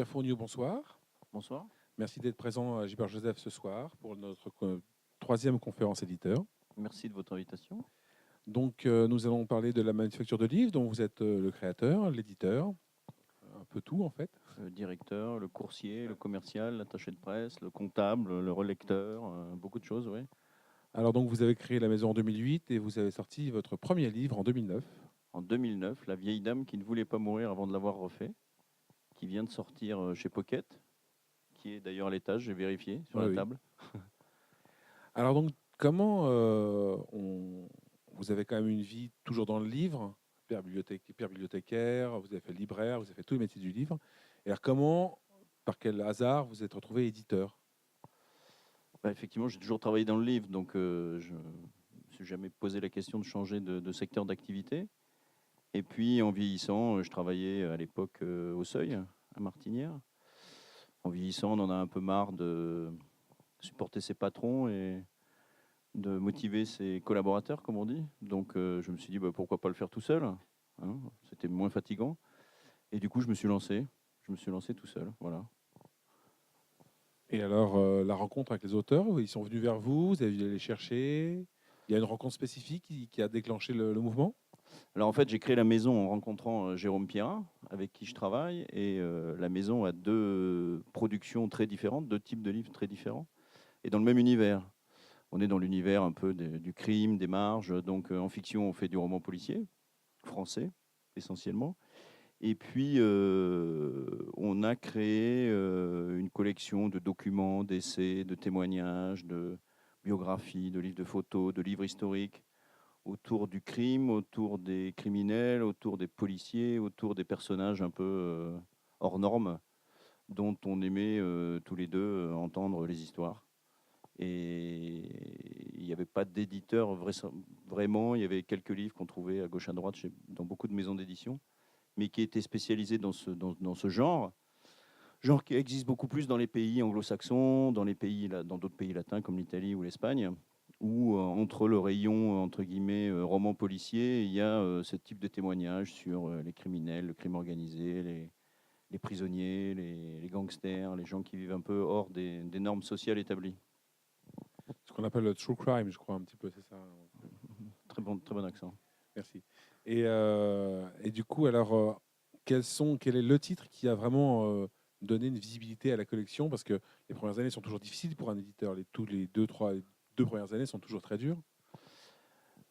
Fournier, bonsoir. Bonsoir. Merci d'être présent à Gilbert Joseph ce soir pour notre troisième conférence éditeur. Merci de votre invitation. Donc, nous allons parler de la manufacture de livres dont vous êtes le créateur, l'éditeur, un peu tout en fait. Le directeur, le coursier, le commercial, l'attaché de presse, le comptable, le relecteur, beaucoup de choses, oui. Alors donc, vous avez créé la maison en 2008 et vous avez sorti votre premier livre en 2009. En 2009, La vieille dame qui ne voulait pas mourir avant de l'avoir refait, qui vient de sortir chez Pocket, qui est d'ailleurs à l'étage, j'ai vérifié, sur Oui, la oui. table. Alors donc, comment vous avez quand même une vie toujours dans le livre, père bibliothécaire, vous avez fait libraire, vous avez fait tous les métiers du livre. Et alors comment, par quel hasard, vous êtes retrouvé éditeur? Bah, effectivement, j'ai toujours travaillé dans le livre, donc je ne me suis jamais posé la question de changer de secteur d'activité. Et puis, en vieillissant, je travaillais à l'époque au Seuil, à Martinière. En vieillissant, on en a un peu marre de supporter ses patrons et de motiver ses collaborateurs, comme on dit. Donc, je me suis dit, bah, pourquoi pas le faire tout seul, hein, c'était moins fatigant. Et du coup, je me suis lancé. Je me suis lancé tout seul, voilà. Et alors, la rencontre avec les auteurs, ils sont venus vers vous, vous avez dû les chercher. Il y a une rencontre spécifique qui a déclenché le mouvement? Alors, en fait, j'ai créé la maison en rencontrant Jérôme Pierrat, avec qui je travaille. Et la maison a deux productions très différentes, deux types de livres très différents, et dans le même univers. On est dans l'univers un peu du crime, des marges. Donc, en fiction, on fait du roman policier, français, essentiellement. Et puis, on a créé une collection de documents, d'essais, de témoignages, de biographies, de livres de photos, de livres historiques autour du crime, autour des criminels, autour des policiers, autour des personnages un peu hors normes dont on aimait tous les deux entendre les histoires. Et il n'y avait pas d'éditeur vraiment, il y avait quelques livres qu'on trouvait à gauche à droite dans beaucoup de maisons d'édition, mais qui était spécialisé dans ce genre qui existe beaucoup plus dans les pays anglo-saxons, dans d'autres pays latins comme l'Italie ou l'Espagne, où entre le rayon entre guillemets roman policier, il y a ce type de témoignages sur les criminels, le crime organisé, les prisonniers, les gangsters, les gens qui vivent un peu hors des normes sociales établies. Ce qu'on appelle le true crime, je crois, un petit peu, c'est ça. Très bon accent. Merci. Et du coup, alors, quel est le titre qui a vraiment donné une visibilité à la collection? Parce que les premières années sont toujours difficiles pour un éditeur. Tous les deux premières années sont toujours très dures.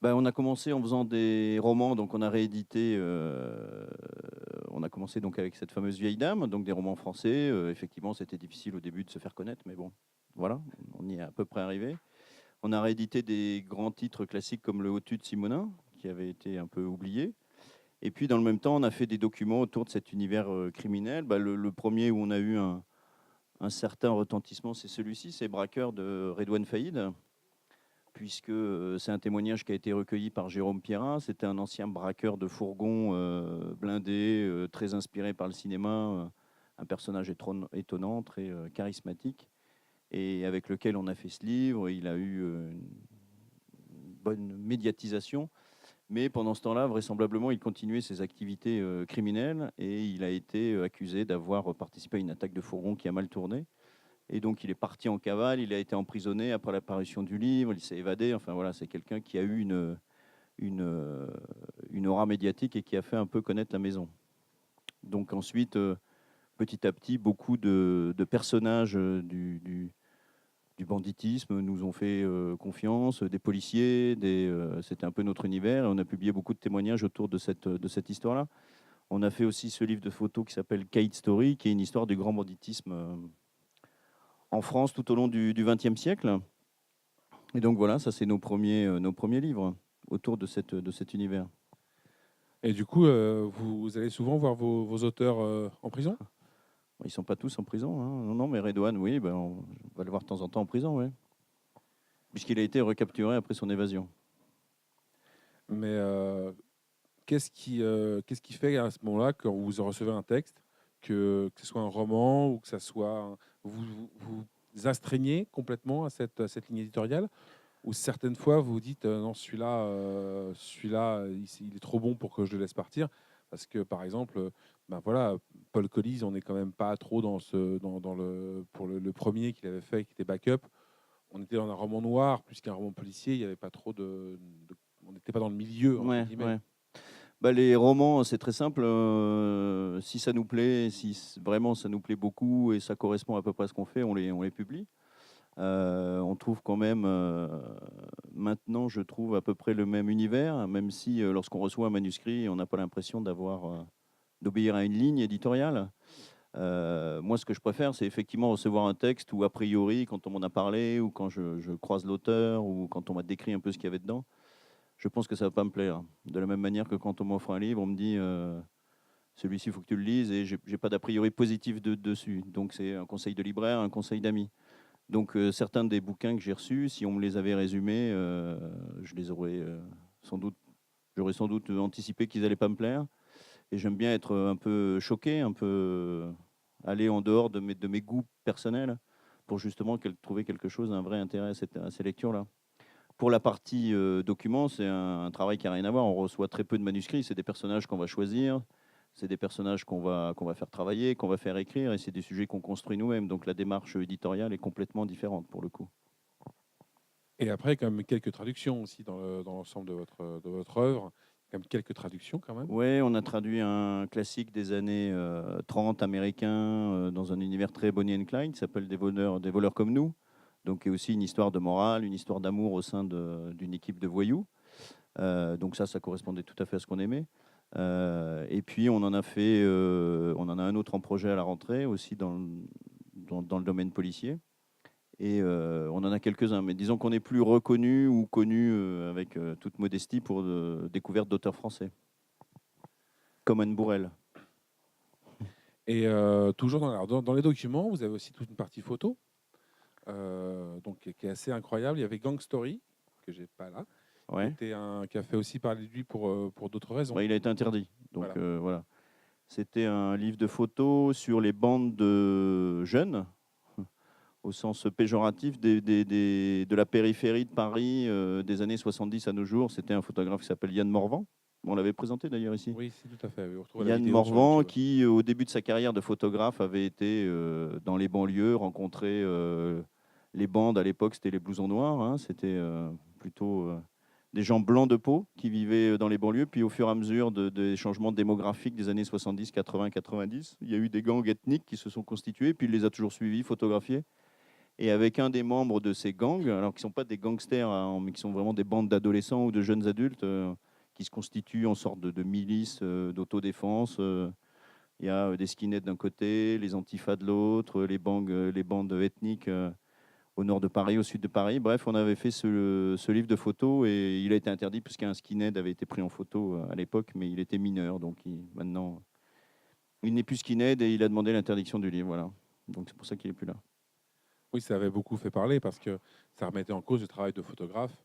Ben, on a commencé en faisant des romans, donc on a réédité. On a commencé donc avec cette fameuse vieille dame, donc des romans français. Effectivement, c'était difficile au début de se faire connaître, mais bon, voilà, on y est à peu près arrivé. On a réédité des grands titres classiques comme Le Hautu de Simonin, qui avait été un peu oublié. Et puis, dans le même temps, on a fait des documents autour de cet univers criminel. Ben, le premier où on a eu un certain retentissement, c'est celui-ci, c'est Braqueur de Redouane Faïd, puisque c'est un témoignage qui a été recueilli par Jérôme Pierrat. C'était un ancien braqueur de fourgon blindé, très inspiré par le cinéma, un personnage étonnant, très charismatique, et avec lequel on a fait ce livre. Il a eu une bonne médiatisation, mais pendant ce temps-là, vraisemblablement, il continuait ses activités criminelles, et il a été accusé d'avoir participé à une attaque de fourgon qui a mal tourné. Et donc, il est parti en cavale, il a été emprisonné après l'apparition du livre, il s'est évadé. Enfin, voilà, c'est quelqu'un qui a eu une aura médiatique et qui a fait un peu connaître la maison. Donc, ensuite, petit à petit, beaucoup de personnages du banditisme nous ont fait confiance, des policiers, c'était un peu notre univers. Et on a publié beaucoup de témoignages autour de cette histoire-là. On a fait aussi ce livre de photos qui s'appelle Kite Story, qui est une histoire du grand banditisme en France tout au long du XXe siècle. Et donc voilà, ça c'est nos premiers livres autour de cet univers. Et du coup, vous allez souvent voir vos auteurs en prison? Ils ne sont pas tous en prison, hein. Non, non, mais Redouane, oui, ben, on va le voir de temps en temps en prison, oui. Puisqu'il a été recapturé après son évasion. Mais qu'est-ce qui fait à ce moment-là, quand vous recevez un texte, que ce soit un roman ou que ça soit vous astreignez complètement à cette ligne éditoriale, ou certaines fois vous vous dites non, celui-là il est trop bon pour que je le laisse partir, Parce que, par exemple, ben voilà, Paul Collies, on n'est quand même pas trop dans le, pour le premier qu'il avait fait, qui était Backup. On était dans un roman noir plus qu'un roman policier. Il y avait pas trop on n'était pas dans le milieu, entre Ouais, guillemets. ouais. Bah, les romans, c'est très simple. Si ça nous plaît, si vraiment ça nous plaît beaucoup et ça correspond à peu près à ce qu'on fait, on les publie. On trouve quand même, maintenant, je trouve à peu près le même univers, même si lorsqu'on reçoit un manuscrit, on n'a pas l'impression d'obéir à une ligne éditoriale. Moi, ce que je préfère, c'est effectivement recevoir un texte où, a priori, quand on m'en a parlé, ou quand je croise l'auteur, ou quand on m'a décrit un peu ce qu'il y avait dedans, je pense que ça va pas me plaire. De la même manière que quand on m'offre un livre, on me dit celui-ci, il faut que tu le lises, et j'ai pas d'a priori positif dessus. Donc, c'est un conseil de libraire, un conseil d'amis. Donc, certains des bouquins que j'ai reçus, si on me les avait résumés, je les aurais sans doute, j'aurais sans doute anticipé qu'ils allaient pas me plaire. Et j'aime bien être un peu choqué, un peu aller en dehors de mes goûts personnels pour justement trouver quelque chose, un vrai intérêt à ces lectures-là. Pour la partie document, c'est un travail qui n'a rien à voir. On reçoit très peu de manuscrits. C'est des personnages qu'on va choisir, c'est des personnages qu'on va faire travailler, qu'on va faire écrire, et c'est des sujets qu'on construit nous-mêmes. Donc la démarche éditoriale est complètement différente pour le coup. Et après, quand même quelques traductions aussi dans l'ensemble de votre œuvre. Quand même quelques traductions quand même. Oui, on a traduit un classique des années 30 américain dans un univers très Bonnie and Clyde qui s'appelle Des voleurs comme nous. Donc, il y a aussi une histoire de morale, une histoire d'amour au sein d'une équipe de voyous. Donc ça correspondait tout à fait à ce qu'on aimait. Et puis, on en a un autre en projet à la rentrée aussi dans le domaine policier. Et on en a quelques-uns, mais disons qu'on est plus reconnu ou connu avec toute modestie pour découverte d'auteurs français, comme Anne Bourrel. Et toujours dans les documents, vous avez aussi toute une partie photo, donc qui est assez incroyable. Il y avait Gang Story, que j'ai pas là, Ouais. qui a fait aussi parler de lui pour d'autres raisons. Bah, il a été interdit. Donc Voilà. voilà. C'était un livre de photos sur les bandes de jeunes, au sens péjoratif, de la périphérie de Paris des années 70 à nos jours. C'était un photographe qui s'appelle Yann Morvan. On l'avait présenté d'ailleurs ici. Oui, c'est tout à fait. Oui, on retrouve la Yann vidéo sur Morvan, YouTube. qui au début de sa carrière de photographe avait été dans les banlieues, rencontrer les bandes. À l'époque, c'était les blousons noirs. Hein. C'était plutôt des gens blancs de peau qui vivaient dans les banlieues. Puis au fur et à mesure des changements démographiques des années 70, 80, 90, il y a eu des gangs ethniques qui se sont constitués. Puis il les a toujours suivis, photographiés. Et avec un des membres de ces gangs, alors qui ne sont pas des gangsters, hein, mais qui sont vraiment des bandes d'adolescents ou de jeunes adultes, qui se constituent en sorte de milices d'autodéfense. Il y a des skinheads d'un côté, les antifas de l'autre, les bandes ethniques au nord de Paris, au sud de Paris. Bref, on avait fait ce livre de photos, et il a été interdit puisqu'un skinhead avait été pris en photo à l'époque, mais il était mineur. Donc maintenant, il n'est plus skinhead et il a demandé l'interdiction du livre. Voilà. Donc c'est pour ça qu'il n'est plus là. Oui, ça avait beaucoup fait parler parce que ça remettait en cause le travail de photographe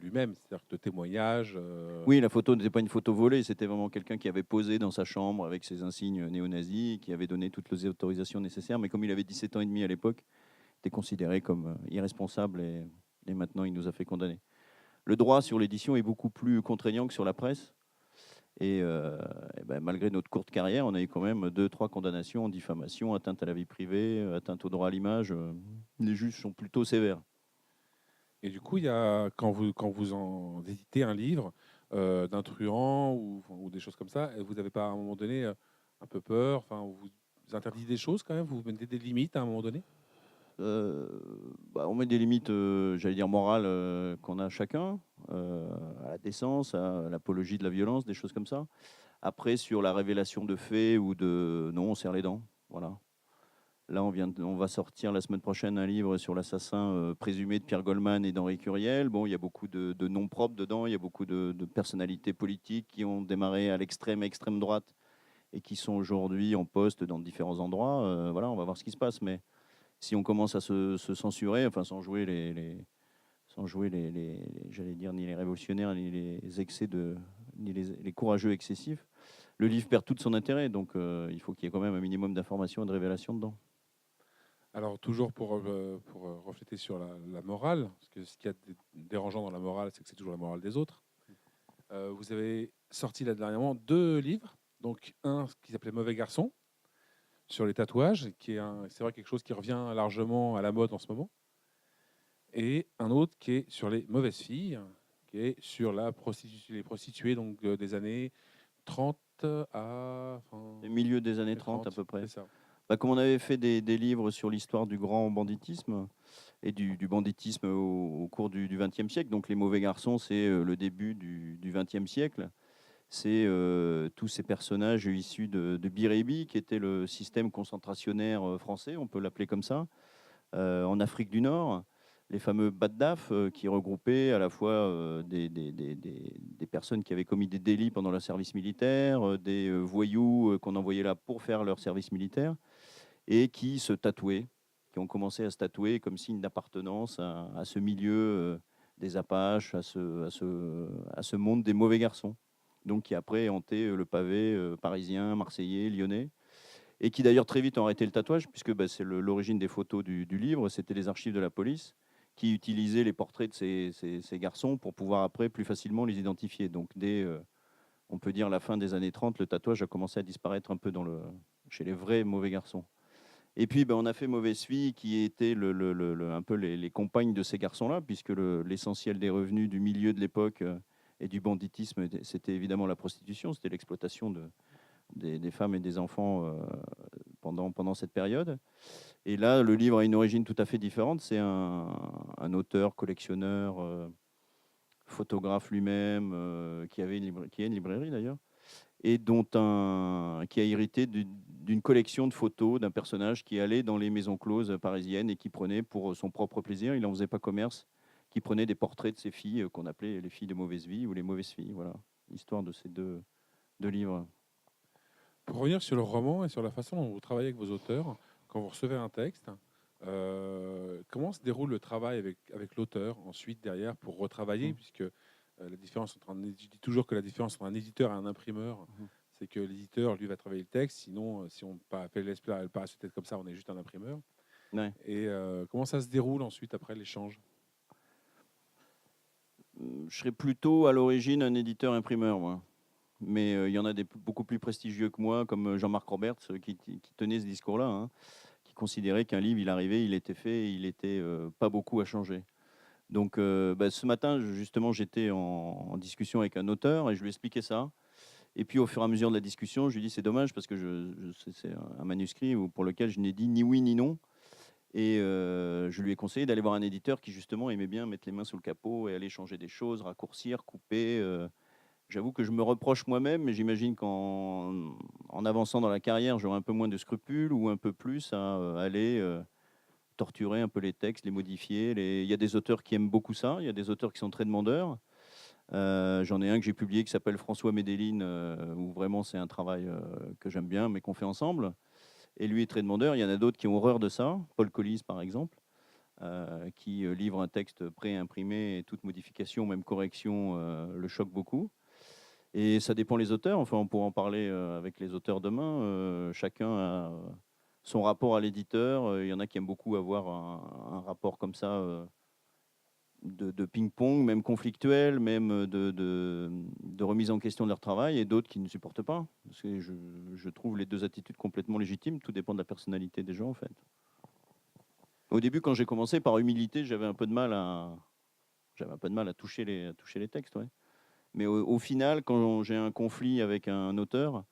lui-même, c'est-à-dire que de témoignages. Oui, la photo n'était pas une photo volée, c'était vraiment quelqu'un qui avait posé dans sa chambre avec ses insignes néo-nazis, qui avait donné toutes les autorisations nécessaires, mais comme il avait 17 ans et demi à l'époque, il était considéré comme irresponsable, et maintenant il nous a fait condamner. Le droit sur l'édition est beaucoup plus contraignant que sur la presse, et ben, malgré notre courte carrière, on a eu quand même 2, 3 condamnations en diffamation, atteinte à la vie privée, atteinte au droit à l'image. Les juges sont plutôt sévères. Et du coup, quand vous en éditez un livre d'un truand ou des choses comme ça, vous n'avez pas à un moment donné un peu peur, enfin, vous interdisez des choses quand même, vous mettez des limites à un moment donné? Euh, Bah, on met des limites, j'allais dire morales, qu'on a chacun, à la décence, à l'apologie de la violence, des choses comme ça. Après, sur la révélation de faits ou non, on serre les dents. Voilà. Là, on va sortir la semaine prochaine un livre sur l'assassin présumé de Pierre Goldman et d'Henri Curiel. Bon, il y a beaucoup de noms propres dedans, il y a beaucoup de personnalités politiques qui ont démarré à extrême droite et qui sont aujourd'hui en poste dans différents endroits. Voilà, on va voir ce qui se passe, mais si on commence à se censurer, enfin sans jouer j'allais dire, ni les révolutionnaires, ni les excès ni les courageux excessifs, le livre perd tout son intérêt. Donc il faut qu'il y ait quand même un minimum d'informations et de révélations dedans. Alors, toujours pour refléter sur la morale, parce que ce qui est dérangeant dans la morale, c'est que c'est toujours la morale des autres. Vous avez sorti là dernièrement 2 livres. Donc un qui s'appelait Mauvais garçon sur les tatouages, qui est c'est vrai quelque chose qui revient largement à la mode en ce moment. Et un autre qui est sur les mauvaises filles, qui est sur les prostituées donc des années 30 à Au milieu des années 30 à 30, peu près. c'est ça. Bah, comme on avait fait des livres sur l'histoire du grand banditisme et du banditisme au cours du XXe siècle, donc Les Mauvais Garçons, c'est le début du XXe siècle. C'est tous ces personnages issus de Birébi, qui était le système concentrationnaire français, on peut l'appeler comme ça, en Afrique du Nord. Les fameux Baddaf, qui regroupaient à la fois des personnes qui avaient commis des délits pendant leur service militaire, des voyous qu'on envoyait là pour faire leur service militaire, et qui se tatouaient, qui ont commencé à se tatouer comme signe d'appartenance à ce milieu des Apaches, à ce monde des mauvais garçons. Donc qui après hanté le pavé parisien, marseillais, lyonnais, et qui d'ailleurs très vite ont arrêté le tatouage, puisque bah, c'est l'origine des photos du livre, c'était les archives de la police qui utilisaient les portraits de ces garçons pour pouvoir après plus facilement les identifier. Donc dès, on peut dire, la fin des années 30, le tatouage a commencé à disparaître un peu chez les vrais mauvais garçons. Et puis, ben, on a fait Mauvaise Fille, qui était un peu les compagnes de ces garçons-là, puisque l'essentiel des revenus du milieu de l'époque et du banditisme, c'était évidemment la prostitution, c'était l'exploitation des femmes et des enfants pendant cette période. Et là, le livre a une origine tout à fait différente. C'est un auteur, collectionneur, photographe lui-même, qui a une librairie d'ailleurs, et qui a hérité d'une collection de photos d'un personnage qui allait dans les maisons closes parisiennes et qui prenait pour son propre plaisir, il n'en faisait pas commerce, qui prenait des portraits de ces filles qu'on appelait les filles de mauvaise vie ou les mauvaises filles. Voilà, l'histoire de ces deux livres. Pour revenir sur le roman et sur la façon dont vous travaillez avec vos auteurs, quand vous recevez un texte, comment se déroule le travail avec l'auteur ensuite derrière pour retravailler, Mmh. puisque la différence je dis toujours que la différence entre un éditeur et un imprimeur, Mmh. c'est que l'éditeur, lui, va travailler le texte, sinon, si on fait l'esprit, elle passe peut-être comme ça, on est juste un imprimeur. Ouais. Et comment ça se déroule ensuite après l'échange? Je serais plutôt à l'origine un éditeur-imprimeur, moi. Mais il y en a des beaucoup plus prestigieux que moi, comme Jean-Marc Roberts, qui tenait ce discours-là, hein, qui considérait qu'un livre, il arrivait, il était fait, il était pas beaucoup à changer. Donc bah, ce matin, justement, j'étais en discussion avec un auteur et je lui expliquais ça. Et puis au fur et à mesure de la discussion, je lui dis c'est dommage parce que c'est un manuscrit pour lequel je n'ai dit ni oui ni non. Et je lui ai conseillé d'aller voir un éditeur qui justement aimait bien mettre les mains sous le capot et aller changer des choses, raccourcir, couper. J'avoue que je me reproche moi-même, mais j'imagine qu'en avançant dans la carrière, j'aurai un peu moins de scrupules ou un peu plus à aller torturer un peu les textes, les modifier. Il y a des auteurs qui aiment beaucoup ça, il y a des auteurs qui sont très demandeurs. J'en ai un que j'ai publié qui s'appelle François Médeline, où vraiment c'est un travail que j'aime bien, mais qu'on fait ensemble. Et lui est très demandeur. Il y en a d'autres qui ont horreur de ça. Paul Collis, par exemple, qui livre un texte pré-imprimé et toute modification, même correction, le choque beaucoup. Et ça dépend les auteurs. Enfin, on pourra en parler avec les auteurs demain. Chacun a son rapport à l'éditeur. Il y en a qui aiment beaucoup avoir un rapport comme ça de ping-pong, même conflictuel, même de remise en question de leur travail, et d'autres qui ne supportent pas. Parce que je trouve les deux attitudes complètement légitimes. Tout dépend de la personnalité des gens, en fait. Au début, quand j'ai commencé, par humilité, j'avais un peu de mal à toucher les textes. Ouais. Mais au final, quand j'ai un conflit avec un auteur,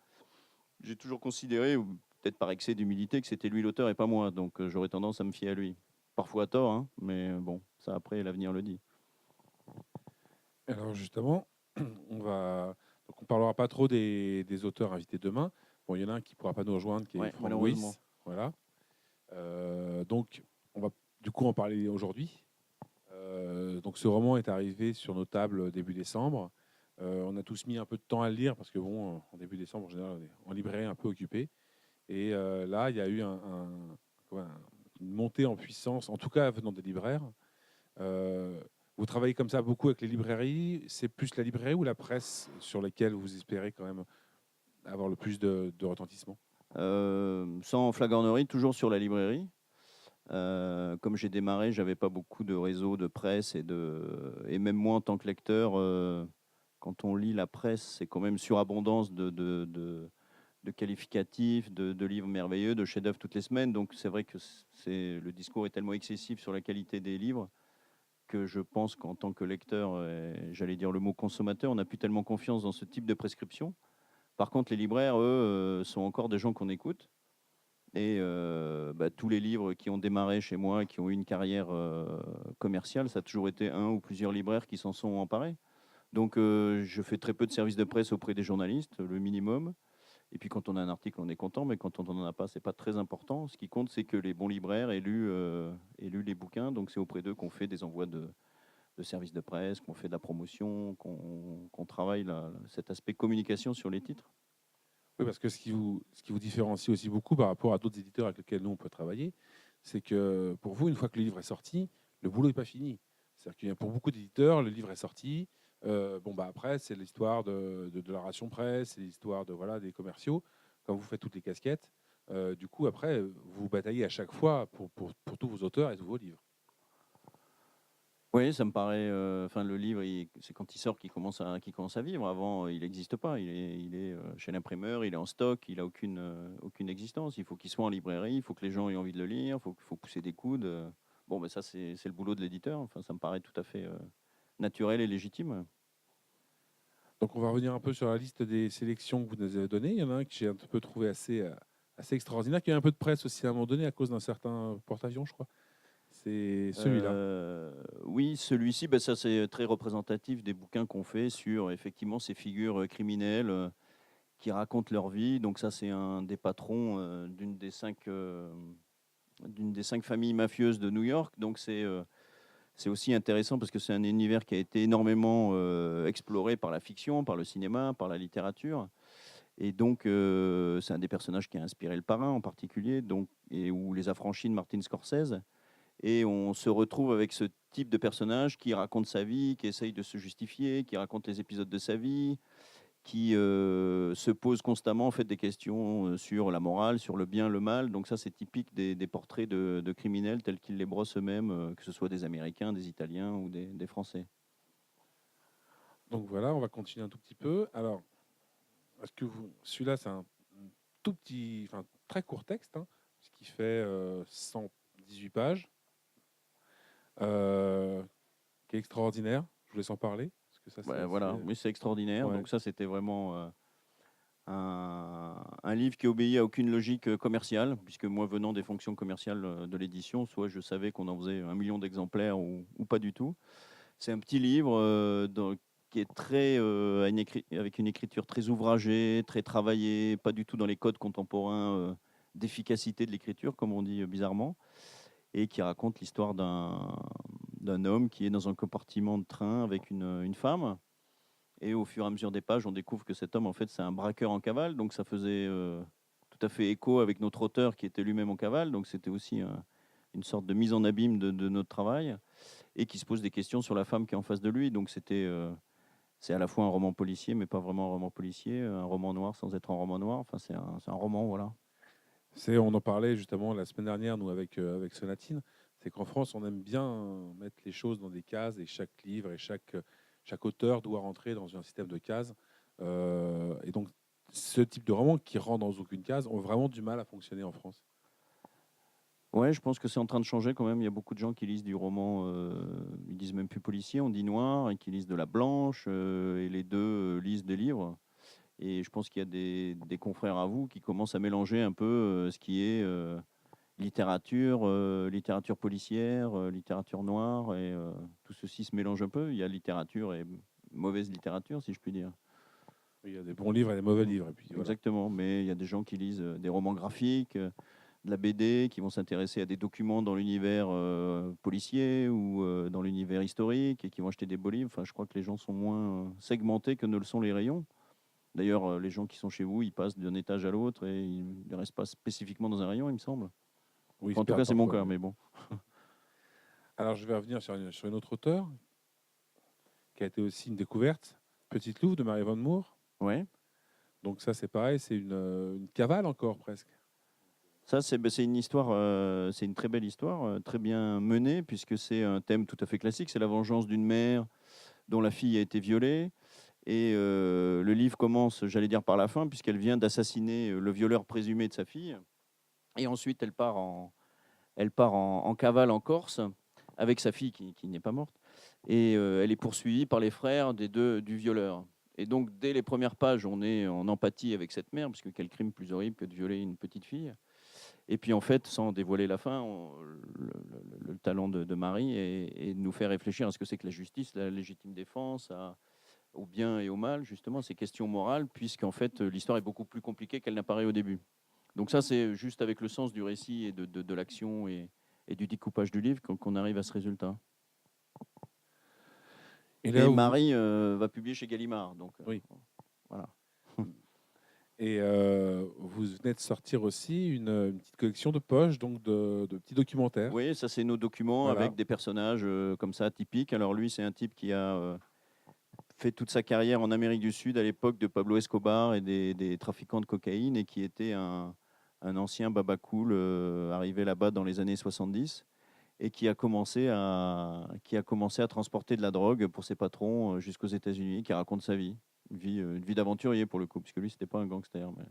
j'ai toujours considéré, ou peut-être par excès d'humilité, que c'était lui l'auteur et pas moi. Donc j'aurais tendance à me fier à lui. Parfois à tort, hein, mais bon, ça après, l'avenir le dit. Alors justement, on parlera pas trop des auteurs invités demain. Bon, il y en a un qui pourra pas nous rejoindre, qui est Ouais, Franck malheureusement. Wyss. Voilà. Donc, on va du coup en parler aujourd'hui. Donc, ce roman est arrivé sur nos tables début décembre. On a tous mis un peu de temps à le lire parce que bon, en début décembre, en général, on est en librairie un peu occupé. Et là, il y a eu une montée en puissance, en tout cas venant des libraires. Vous travaillez comme ça beaucoup avec les librairies. C'est plus la librairie ou la presse sur lesquelles vous espérez quand même avoir le plus de retentissement? Sans flagornerie, toujours sur la librairie. Comme j'ai démarré, j'avais pas beaucoup de réseau de presse et même moi en tant que lecteur, quand on lit la presse, c'est quand même surabondance de qualificatifs, de livres merveilleux, de chefs-d'œuvre toutes les semaines. Donc c'est vrai que le discours est tellement excessif sur la qualité des livres que je pense qu'en tant que lecteur, j'allais dire le mot consommateur, on n'a plus tellement confiance dans ce type de prescription. Par contre, les libraires, eux, sont encore des gens qu'on écoute. Et tous les livres qui ont démarré chez moi, qui ont eu une carrière commerciale, ça a toujours été un ou plusieurs libraires qui s'en sont emparés. Donc je fais très peu de services de presse auprès des journalistes, le minimum. Et puis quand on a un article, on est content, mais quand on n'en a pas, c'est pas très important. Ce qui compte, c'est que les bons libraires aient lu les bouquins. Donc c'est auprès d'eux qu'on fait des envois de services de presse, qu'on fait de la promotion, qu'on travaille cet aspect communication sur les titres. Oui, parce que ce qui vous différencie aussi beaucoup par rapport à d'autres éditeurs avec lesquels nous on peut travailler, c'est que pour vous, une fois que le livre est sorti, le boulot n'est pas fini. C'est-à-dire que pour beaucoup d'éditeurs, le livre est sorti. Après, c'est l'histoire de la ration presse, c'est l'histoire voilà, des commerciaux. Quand vous faites toutes les casquettes, du coup, après, vous bataillez à chaque fois pour tous vos auteurs et tous vos livres. Oui, ça me paraît. Le livre, c'est quand il sort qu'il commence à vivre. Avant, il n'existe pas. Il est chez l'imprimeur, il est en stock, il n'a aucune existence. Il faut qu'il soit en librairie, il faut que les gens aient envie de le lire, il faut pousser des coudes. Bon, ça, c'est le boulot de l'éditeur. Enfin, ça me paraît tout à fait naturel et légitime. Donc, on va revenir un peu sur la liste des sélections que vous nous avez données. Il y en a un que j'ai un peu trouvé assez extraordinaire, qui a eu un peu de presse aussi à un moment donné à cause d'un certain porte-avions, je crois. C'est celui-là. Oui, celui-ci, ça c'est très représentatif des bouquins qu'on fait sur effectivement ces figures criminelles qui racontent leur vie. Donc ça, c'est un des patrons d'une des cinq familles mafieuses de New York. Donc c'est aussi intéressant parce que c'est un univers qui a été énormément exploré par la fiction, par le cinéma, par la littérature. Et donc, c'est un des personnages qui a inspiré Le Parrain en particulier, ou Les Affranchis de Martin Scorsese. Et on se retrouve avec ce type de personnage qui raconte sa vie, qui essaye de se justifier, qui raconte les épisodes de sa vie, qui se pose constamment en fait, des questions sur la morale, sur le bien, le mal. Donc ça, c'est typique des portraits de criminels tels qu'ils les brossent eux-mêmes, que ce soit des Américains, des Italiens ou des Français. Donc voilà, on va continuer un tout petit peu. Alors, celui-là, c'est un tout petit, enfin très court texte, hein, ce qui fait 118 pages, qui est extraordinaire. Je vous laisse en parler. Parce que ça, Voilà, oui, c'est extraordinaire. Ouais. Donc ça, c'était vraiment un livre qui obéit à aucune logique commerciale, puisque moi, venant des fonctions commerciales de l'édition, soit je savais qu'on en faisait 1 million d'exemplaires ou pas du tout. C'est un petit livre qui est très avec une écriture très ouvragée, très travaillée, pas du tout dans les codes contemporains d'efficacité de l'écriture, comme on dit bizarrement, et qui raconte l'histoire d'un homme qui est dans un compartiment de train avec une femme. Et au fur et à mesure des pages, on découvre que cet homme, en fait, c'est un braqueur en cavale. Donc ça faisait tout à fait écho avec notre auteur qui était lui-même en cavale. Donc c'était aussi une sorte de mise en abîme de notre travail et qui se pose des questions sur la femme qui est en face de lui. Donc c'est à la fois un roman policier, mais pas vraiment un roman policier, un roman noir sans être un roman noir. Enfin, c'est un roman, voilà. On en parlait justement la semaine dernière, nous, avec Sonatine. C'est qu'en France, on aime bien mettre les choses dans des cases et chaque livre et chaque auteur doit rentrer dans un système de cases. Et donc, ce type de roman qui rentre dans aucune case ont vraiment du mal à fonctionner en France. Ouais, je pense que c'est en train de changer quand même. Il y a beaucoup de gens qui lisent du roman, ils disent même plus policier, on dit noir, et qui lisent de la blanche, et les deux lisent des livres. Et je pense qu'il y a des confrères à vous qui commencent à mélanger un peu ce qui est littérature, littérature policière, littérature noire, et tout ceci se mélange un peu. Il y a littérature et mauvaise littérature, si je puis dire. Il y a des bons livres et des mauvais livres. Et puis, voilà. Exactement, mais il y a des gens qui lisent des romans graphiques, de la BD, qui vont s'intéresser à des documents dans l'univers policier ou dans l'univers historique et qui vont acheter des beaux livres. Enfin, je crois que les gens sont moins segmentés que ne le sont les rayons. D'ailleurs, les gens qui sont chez vous, ils passent d'un étage à l'autre et ils ne restent pas spécifiquement dans un rayon, il me semble. Oui, En tout cas, c'est mon cas, oui. mais bon. Alors, je vais revenir sur une autre auteure qui a été aussi une découverte, Petite Louve de Marie Van Moor. Ouais. Donc ça, c'est pareil, c'est une cavale encore presque. Ça, c'est une histoire, c'est une très belle histoire, très bien menée, puisque c'est un thème tout à fait classique. C'est la vengeance d'une mère dont la fille a été violée. Et le livre commence, j'allais dire, par la fin, puisqu'elle vient d'assassiner le violeur présumé de sa fille. Et ensuite, elle part en cavale en Corse avec sa fille qui n'est pas morte. Et elle est poursuivie par les frères du violeur. Et donc, dès les premières pages, on est en empathie avec cette mère, parce que quel crime plus horrible que de violer une petite fille. Et puis, en fait, sans dévoiler la fin, le talent de Marie est de nous faire réfléchir à ce que c'est que la justice, la légitime défense, au bien et au mal, justement, ces questions morales, puisqu'en fait, l'histoire est beaucoup plus compliquée qu'elle n'apparaît au début. Donc ça, c'est juste avec le sens du récit et de l'action et du découpage du livre qu'on arrive à ce résultat. Et Et là où Marie va publier chez Gallimard. Donc, oui. voilà. Et vous venez de sortir aussi une petite collection de poches, donc de petits documentaires. Oui, ça, c'est nos documents Voilà. avec des personnages comme ça, atypiques. Alors lui, c'est un type qui a fait toute sa carrière en Amérique du Sud à l'époque de Pablo Escobar et des trafiquants de cocaïne et qui était un ancien baba cool arrivé là-bas dans les années 70 et qui a commencé à transporter de la drogue pour ses patrons jusqu'aux États-Unis, qui raconte sa vie. Une vie d'aventurier pour le coup, puisque lui, c'était pas un gangster. Mais...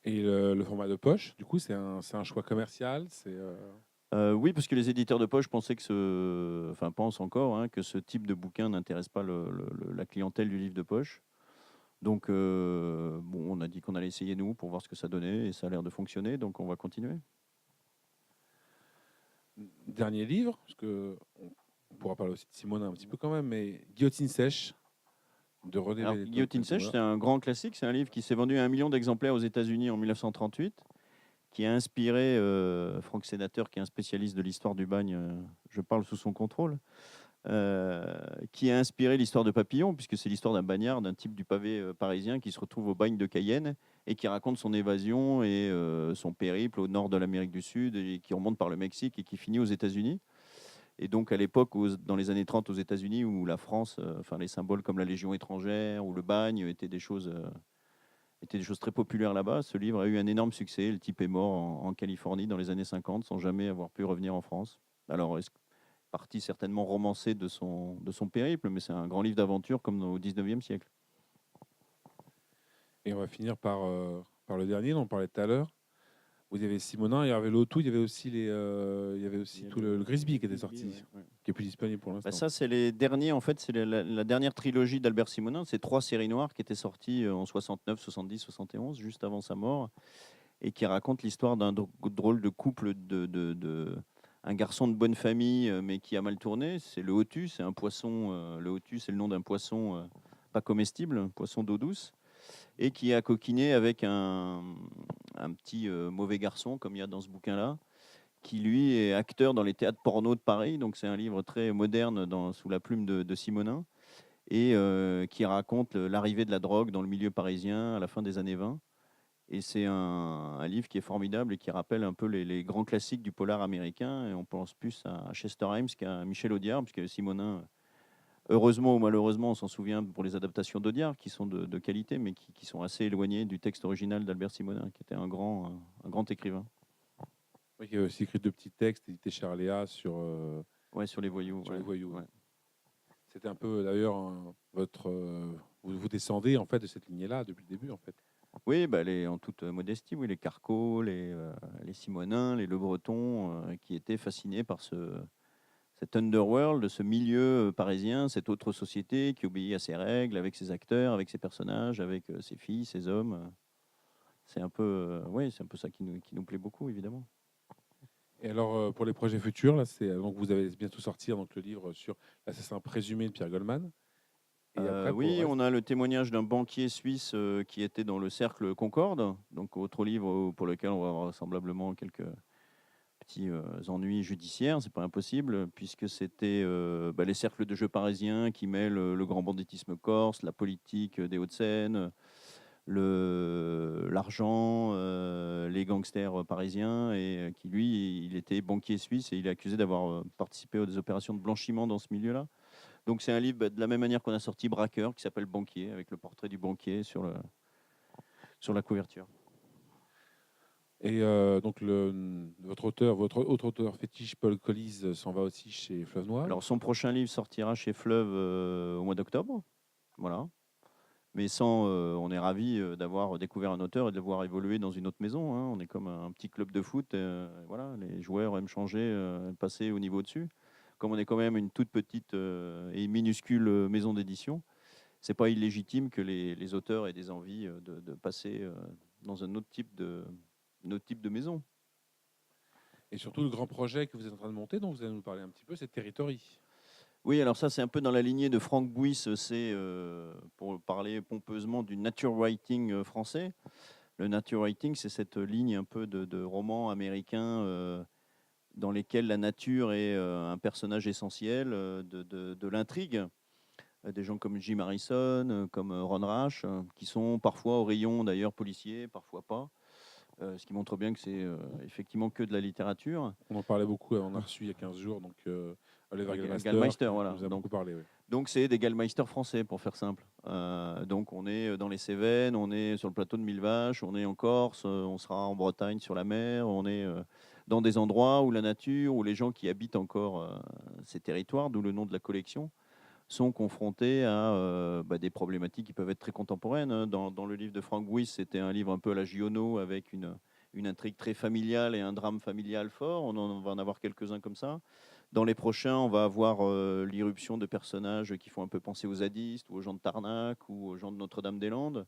Et le format de poche, du coup, c'est un choix commercial. Oui, parce que les éditeurs de poche pensaient pensent encore que ce type de bouquin n'intéresse pas la clientèle du livre de poche. Donc, on a dit qu'on allait essayer nous pour voir ce que ça donnait et ça a l'air de fonctionner, donc on va continuer. Dernier livre, parce que on pourra parler aussi de Simone un petit peu quand même, mais Guillotine sèche de René Alors, Vénéto. Guillotine sèche, c'est un grand classique. C'est un livre qui s'est vendu à 1 million d'exemplaires aux États-Unis en 1938, qui a inspiré Franck Sénateur, qui est un spécialiste de l'histoire du bagne. Je parle sous son contrôle. Qui a inspiré l'histoire de Papillon, puisque c'est l'histoire d'un bagnard, d'un type du pavé parisien qui se retrouve au bagne de Cayenne et qui raconte son évasion et son périple au nord de l'Amérique du Sud et qui remonte par le Mexique et qui finit aux États-Unis. Et donc à l'époque, dans les années 30 aux États-Unis, où la France, les symboles comme la Légion étrangère ou le bagne étaient des choses très populaires là-bas, ce livre a eu un énorme succès. Le type est mort en Californie dans les années 50 sans jamais avoir pu revenir en France. Alors, partie certainement romancée de son périple, mais c'est un grand livre d'aventure comme au 19e siècle. Et on va finir par le dernier dont on parlait tout à l'heure. Où il y avait Simonin, il y avait l'Autou, il y avait aussi tout le Grisby qui était sorti, ouais. qui est plus disponible pour l'instant. Ça, c'est les derniers, en fait, c'est la dernière trilogie d'Albert Simonin. C'est 3 séries noires qui étaient sorties en 69, 70, 71, juste avant sa mort, et qui racontent l'histoire d'un drôle de couple un garçon de bonne famille, mais qui a mal tourné. C'est le Hotu, c'est un poisson. Le Hotu, c'est le nom d'un poisson pas comestible, un poisson d'eau douce, et qui a coquiné avec un petit mauvais garçon, comme il y a dans ce bouquin-là, qui lui est acteur dans les théâtres porno de Paris. Donc c'est un livre très moderne sous la plume de Simonin, et qui raconte l'arrivée de la drogue dans le milieu parisien à la fin des années 20. Et c'est un livre qui est formidable et qui rappelle un peu les grands classiques du polar américain. Et on pense plus à Chester Himes qu'à Michel Audiard, puisque Simonin, heureusement ou malheureusement, on s'en souvient pour les adaptations d'Audiard, qui sont de qualité, mais qui sont assez éloignées du texte original d'Albert Simonin, qui était un grand écrivain. Oui, il y a aussi écrit 2 petits textes édités chez Arléa Sur les voyous. sur les voyous. Ouais. C'était un peu d'ailleurs vous descendez en fait de cette lignée-là depuis le début en fait. Oui, en toute modestie, oui, les Carcot, les Simonins, les Le Breton, qui étaient fascinés par cet underworld, ce milieu parisien, cette autre société qui obéit à ses règles, avec ses acteurs, avec ses personnages, avec ses filles, ses hommes. C'est un peu, c'est un peu ça qui nous plaît beaucoup, évidemment. Et alors pour les projets futurs, là, donc vous allez bientôt sortir donc le livre sur l'assassin présumé de Pierre Goldman. Et après, Oui, on a le témoignage d'un banquier suisse qui était dans le cercle Concorde, donc autre livre pour lequel on va avoir vraisemblablement quelques petits ennuis judiciaires, c'est pas impossible, puisque c'était les cercles de jeu parisiens qui mêlent le grand banditisme corse, la politique des Hauts-de-Seine, l'argent, les gangsters parisiens, et qui lui, il était banquier suisse et il est accusé d'avoir participé à des opérations de blanchiment dans ce milieu-là. Donc c'est un livre de la même manière qu'on a sorti Braqueur, qui s'appelle Banquier, avec le portrait du banquier sur la couverture. Et donc votre autre auteur fétiche, Paul Collize, s'en va aussi chez Fleuve Noir. Alors son prochain livre sortira chez Fleuve au mois d'octobre. Voilà. Mais on est ravis d'avoir découvert un auteur et de le voir évoluer dans une autre maison, hein. On est comme un petit club de foot. Voilà, les joueurs aiment changer, passer au niveau au-dessus. Comme on est quand même une toute petite et minuscule maison d'édition, c'est pas illégitime que les auteurs aient des envies de passer dans un autre type de maison. Et surtout, le grand projet que vous êtes en train de monter, dont vous allez nous parler un petit peu, c'est Territory. Oui, alors ça, c'est un peu dans la lignée de Frank Buis, c'est pour parler pompeusement du nature writing français. Le nature writing, c'est cette ligne un peu de romans américains dans lesquels la nature est un personnage essentiel de l'intrigue. Des gens comme Jim Harrison, comme Ron Rash, qui sont parfois au rayon d'ailleurs policier, parfois pas. Ce qui montre bien que c'est effectivement que de la littérature. On en parlait beaucoup, on a reçu il y a 15 jours, donc Oliver Gallmeister, qui voilà. nous a beaucoup parlé. Oui. Donc c'est des Gallmeister français, pour faire simple. Donc on est dans les Cévennes, on est sur le plateau de Millevaches, on est en Corse, on sera en Bretagne sur la mer, on est dans des endroits où la nature, où les gens qui habitent encore ces territoires, d'où le nom de la collection, sont confrontés à des problématiques qui peuvent être très contemporaines, hein. Dans le livre de Frank Buis, c'était un livre un peu à la Giono, avec une intrigue très familiale et un drame familial fort. On va en avoir quelques-uns comme ça. Dans les prochains, on va avoir l'irruption de personnages qui font un peu penser aux zadistes ou aux gens de Tarnac ou aux gens de Notre-Dame-des-Landes,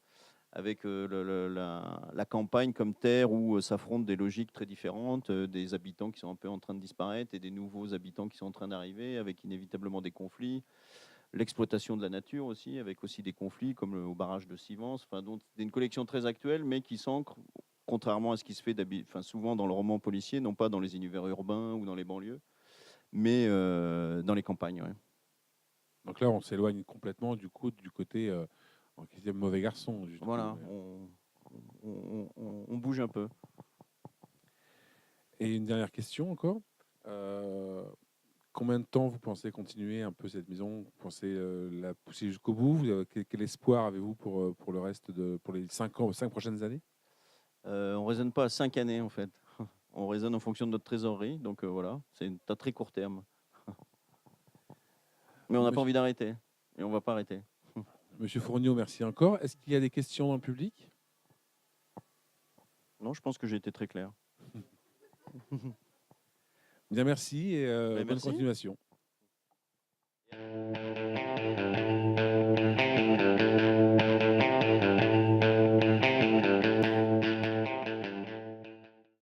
avec la campagne comme terre où s'affrontent des logiques très différentes, des habitants qui sont un peu en train de disparaître et des nouveaux habitants qui sont en train d'arriver, avec inévitablement des conflits. L'exploitation de la nature aussi, avec aussi des conflits comme au barrage de Sivens. Enfin, donc, c'est une collection très actuelle, mais qui s'ancre, contrairement à ce qui se fait souvent dans le roman policier, non pas dans les univers urbains ou dans les banlieues, mais dans les campagnes. Ouais. Donc là, on s'éloigne complètement du côté en question mauvais garçon, justement. Voilà, on bouge un peu. Et une dernière question encore. Combien de temps vous pensez continuer un peu cette maison? Vous pensez la pousser jusqu'au bout? Quel espoir avez-vous pour le reste pour les 5 prochaines années? On ne raisonne pas à 5 années, en fait. On raisonne en fonction de notre trésorerie. Donc voilà, c'est à très court terme. Mais on n'a pas envie d'arrêter. Et on ne va pas arrêter. Monsieur Fournier, merci encore. Est-ce qu'il y a des questions dans le public? Non, je pense que j'ai été très clair. Bien, merci et bonne Merci. continuation.